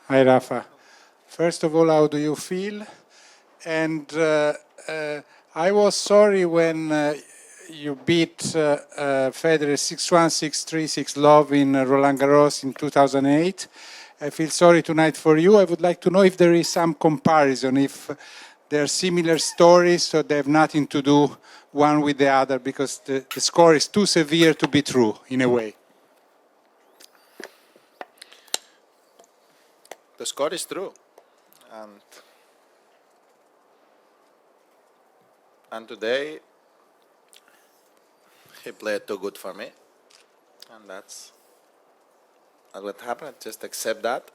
Hi, Rafa. First of all, how do you feel? And I was sorry when you beat Federer 6-1, 6-3, 6-love in Roland Garros in 2008. I feel sorry tonight for you. I would like to know if there is some comparison, if there are similar stories, so they have nothing to do one with the other, because the score is too severe to be true, in a way. The score is true, and today he played too good for me, and that's what happened. Just accept that.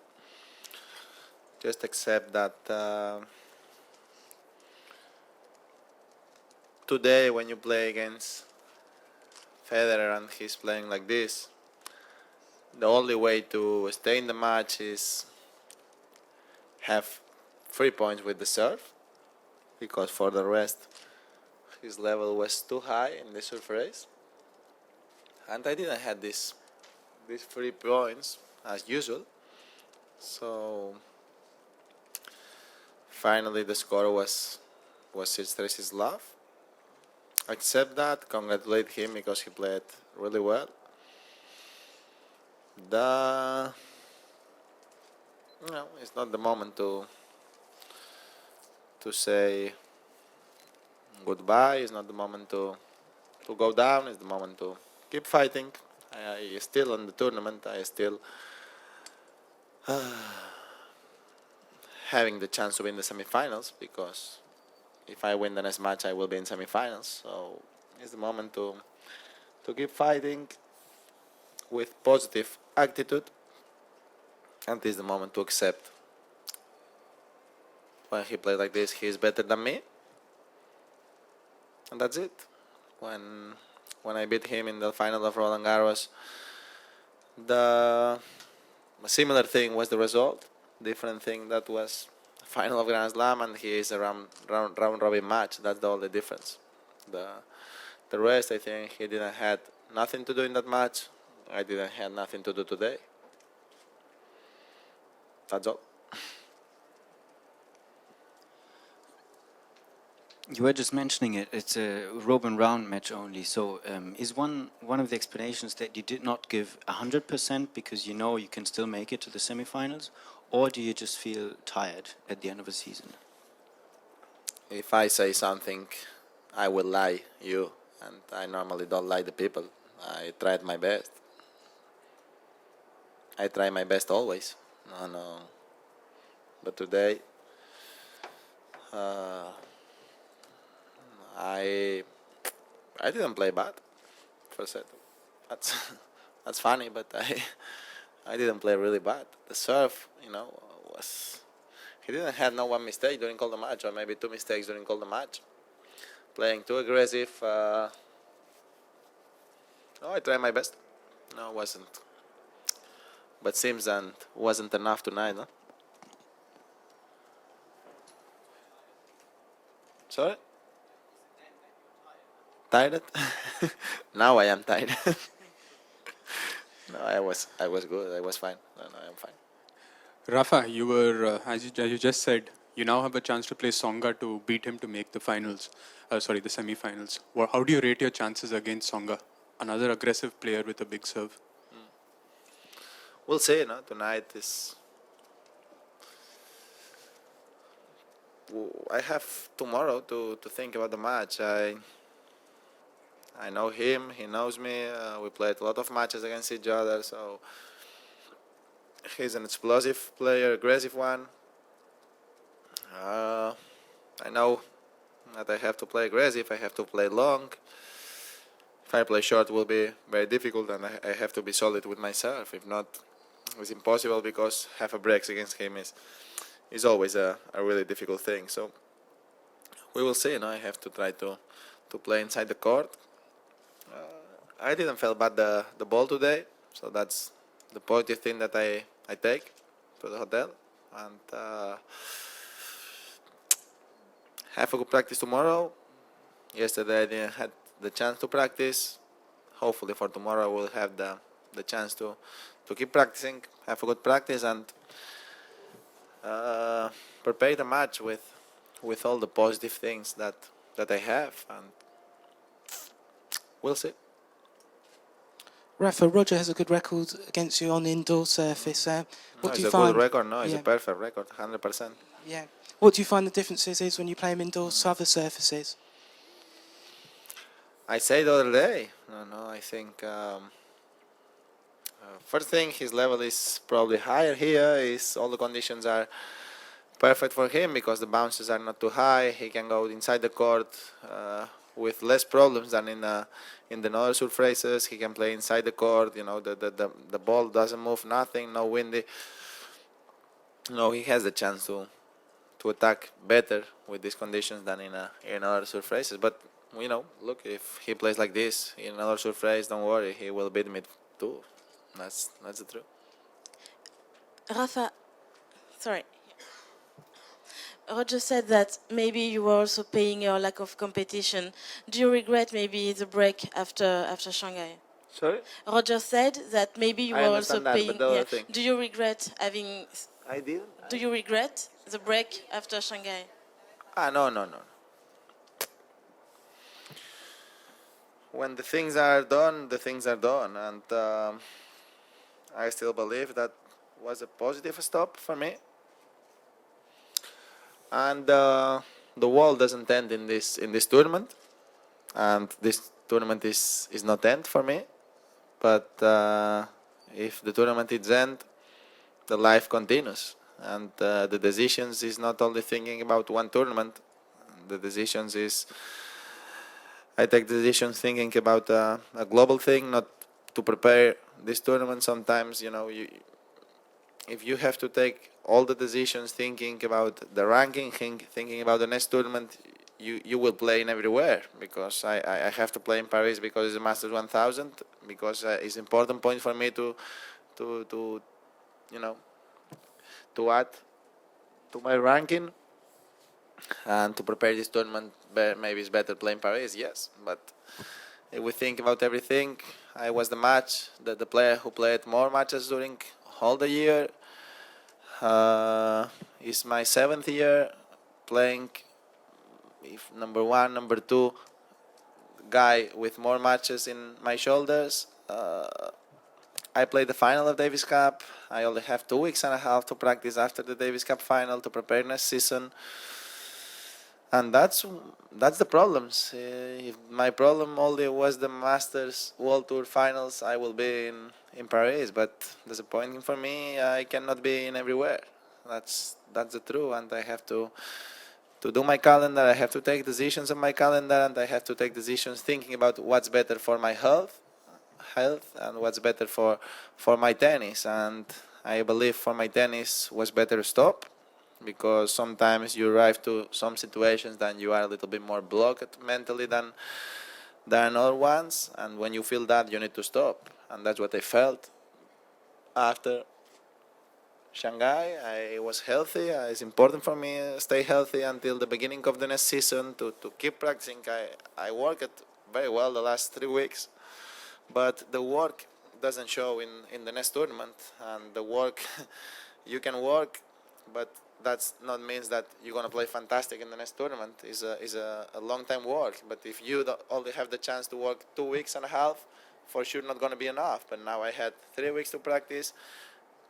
Just accept that today when you play against Federer and he's playing like this, the only way to stay in the match is have 3 points with the serve, because for the rest his level was too high in the serve race, and I didn't have these 3 points as usual. So finally the score was 6-3 his love. Accept that, congratulate him because he played really well. It's not the moment to say goodbye. It's not the moment to go down. It's the moment to keep fighting. I still in the tournament. I still having the chance to win the semifinals, because if I win the next match, I will be in semifinals. So it's the moment to keep fighting with positive attitude, and it's the moment to accept when he played like this, he is better than me, and that's it. When I beat him in the final of Roland Garros, a similar thing was the result. Different thing, that was final of Grand Slam, and he is a round robin match. That's the only difference. The rest, I think he didn't had nothing to do in that match. I didn't have nothing to do today. That's all. You were just mentioning it. It's a Robin round match only. So is one of the explanations that you did not give 100% because you know you can still make it to the semifinals, or do you just feel tired at the end of a season? If I say something, I will lie you, and I normally don't lie the people. I tried my best. I try my best always. No. But today, I didn't play bad. For a set. That's funny, but I didn't play really bad. The serve, was he didn't have no one mistake during all the match, or maybe 2 mistakes during all the match. Playing too aggressive. No, I tried my best. No, it wasn't. But seems that wasn't enough tonight, no? Sorry? Tired? Now I am tired. No, I was good. I was fine. No, I'm fine. Rafa, you were, as you just said, you now have a chance to play Songa to beat him to make the finals. The semi-finals. How do you rate your chances against Songa? Another aggressive player with a big serve. We'll see, no? Tonight is... I have tomorrow to think about the match. I know him, he knows me. We played a lot of matches against each other, so he's an explosive player, aggressive one. I know that I have to play aggressive, I have to play long. If I play short, it will be very difficult, and I have to be solid with myself. If not, it's impossible, because half a breaks against him is always a really difficult thing. So we will see. I have to try to play inside the court. I didn't feel bad the ball today, so that's the positive thing that I take to the hotel, and have a good practice tomorrow. Yesterday I didn't have the chance to practice. Hopefully for tomorrow we'll have the chance to keep practicing, have a good practice, and prepare the match with all the positive things that I have, and we'll see. Rafa, Roger has a good record against you on the indoor surface. No, What do it's you a find? good record. No, it's Yeah. a perfect record, 100%. Yeah. What do you find the differences is when you play him indoors to other surfaces? I said the other day. I think first thing, his level is probably higher here. Is all the conditions are perfect for him because the bounces are not too high. He can go inside the court with less problems than in the other surfaces. He can play inside the court. The ball doesn't move, nothing, no windy. No, he has the chance to attack better with these conditions than in other surfaces. But look, if he plays like this in another surface, don't worry, he will beat me too. That's the truth. Rafa, sorry. Roger said that maybe you were also paying your lack of competition. Do you regret maybe the break after Shanghai? Sorry? Roger said that maybe you I were also understand that, paying. but the other thing. Do you regret having? I did. Do you regret the break after Shanghai? No. When the things are done, the things are done, and I still believe that was a positive stop for me. And the world doesn't end in this tournament, and this tournament is not end for me. But if the tournament is end, the life continues, and the decisions is not only thinking about one tournament. The decisions is I take decisions thinking about a global thing, not to prepare this tournament. Sometimes if you have to take all the decisions thinking about the ranking, thinking about the next tournament, you will play in everywhere, because I have to play in Paris because it's a Masters 1000, because it's an important point for me to add to my ranking, and to prepare this tournament. Maybe it's better playing Paris, yes, but if we think about everything, I was the player who played more matches during all the year. It's my 7th year playing, if number 1, number 2 guy with more matches in my shoulders. I played the final of Davis Cup. I only have 2 weeks and a half to practice after the Davis Cup final to prepare next season. And that's the problems. If my problem only was the Masters World Tour finals, I will be in Paris. But disappointing for me, I cannot be in everywhere. That's the truth, and I have to do my calendar. I have to take decisions on my calendar, and I have to take decisions thinking about what's better for my health, and what's better for my tennis. And I believe for my tennis was better to stop, because sometimes you arrive to some situations that you are a little bit more blocked mentally than other ones, and when you feel that, you need to stop. And that's what I felt after Shanghai. I was healthy. It's important for me to stay healthy until the beginning of the next season to keep practicing. I worked very well the last 3 weeks, but the work doesn't show in the next tournament. And the work, you can work, but that's not means that you're gonna play fantastic in the next tournament. Is a long time work. But if you only have the chance to work 2 weeks and a half, for sure not gonna be enough. But now I had 3 weeks to practice,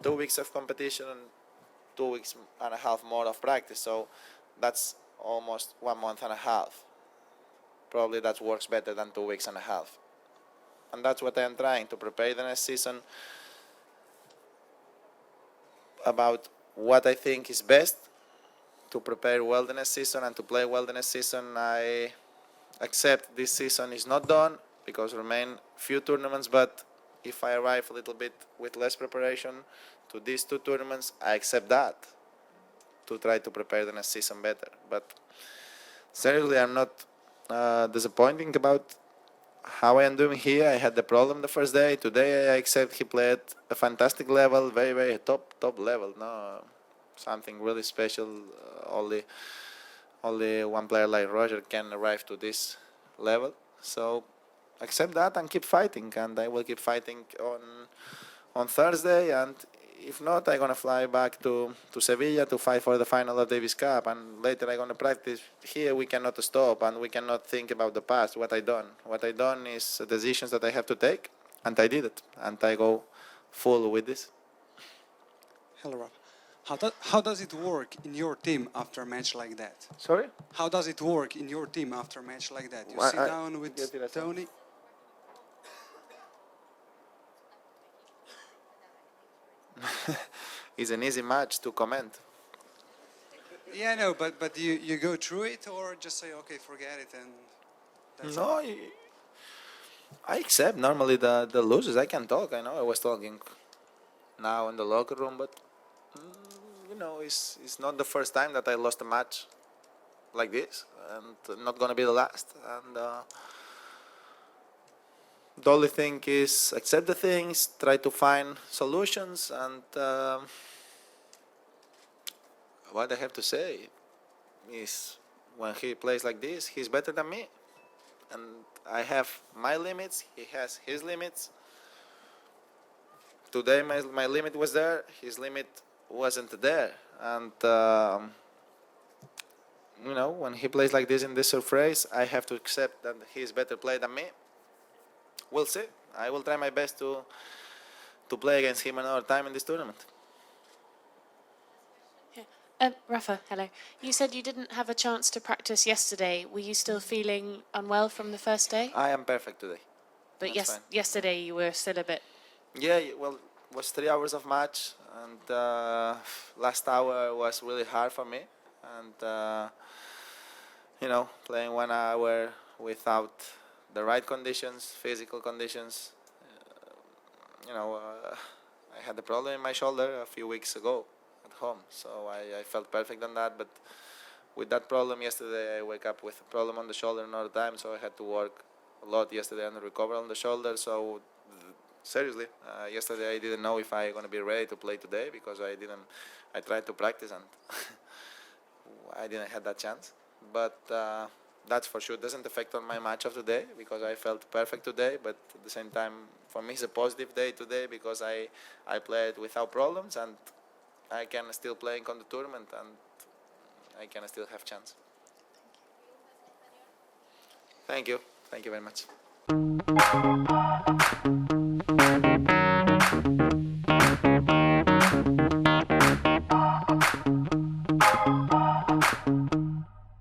2 weeks of competition, and 2 weeks and a half more of practice. So that's almost 1 month and a half. Probably that works better than 2 weeks and a half. And that's what I am trying to prepare the next season about what I think is best to prepare well the next season and to play well the next season. I accept this season is not done because remain few tournaments, but if I arrive a little bit with less preparation to these 2 tournaments, I accept that to try to prepare the next season better. But seriously, I'm not disappointing about how I am doing here. I had the problem the first day. Today I accept he played a fantastic level, very, very top level. No, something really special. Only one player like Roger can arrive to this level. So accept that and keep fighting. And I will keep fighting on Thursday. And if not, I'm gonna fly back to Sevilla to fight for the final of Davis Cup, and later I'm gonna practice. Here we cannot stop, and we cannot think about the past. What I done is decisions that I have to take, and I did it, and I go full with this. Hello, Rafa. How does it work in your team after a match like that? Sorry? How does it work in your team after a match like that? You sit down with Tony. It's an easy match to comment. Yeah, no, but you go through it or just say, okay, forget it and that's No, I accept normally the losers. I can talk. I know I was talking now in the locker room, but it's not the first time that I lost a match like this, and not gonna be the last. And the only thing is accept the things, try to find solutions, and what I have to say is when he plays like this, he's better than me. And I have my limits, he has his limits. Today my limit was there, his limit wasn't there. And when he plays like this in this surprise, I have to accept that he's better player than me. We'll see. I will try my best to play against him another time in this tournament. Rafa, hello. You said you didn't have a chance to practice yesterday. Were you still feeling unwell from the first day? I am perfect today. But That's fine. yesterday you were still a bit... Yeah, well, it was 3 hours of match, and last hour was really hard for me. And, playing 1 hour without the right conditions, physical conditions, I had a problem in my shoulder a few weeks ago at home, so I felt perfect on that. But with that problem yesterday, I wake up with a problem on the shoulder another time, so I had to work a lot yesterday and recover on the shoulder. So seriously, yesterday I didn't know if I'm gonna be ready to play today because I tried to practice and I didn't have that chance. But that's for sure doesn't affect on my match of today because I felt perfect today. But at the same time, for me, it's a positive day today because I played without problems and I can still play on the tournament and I can still have chance. Thank you very much.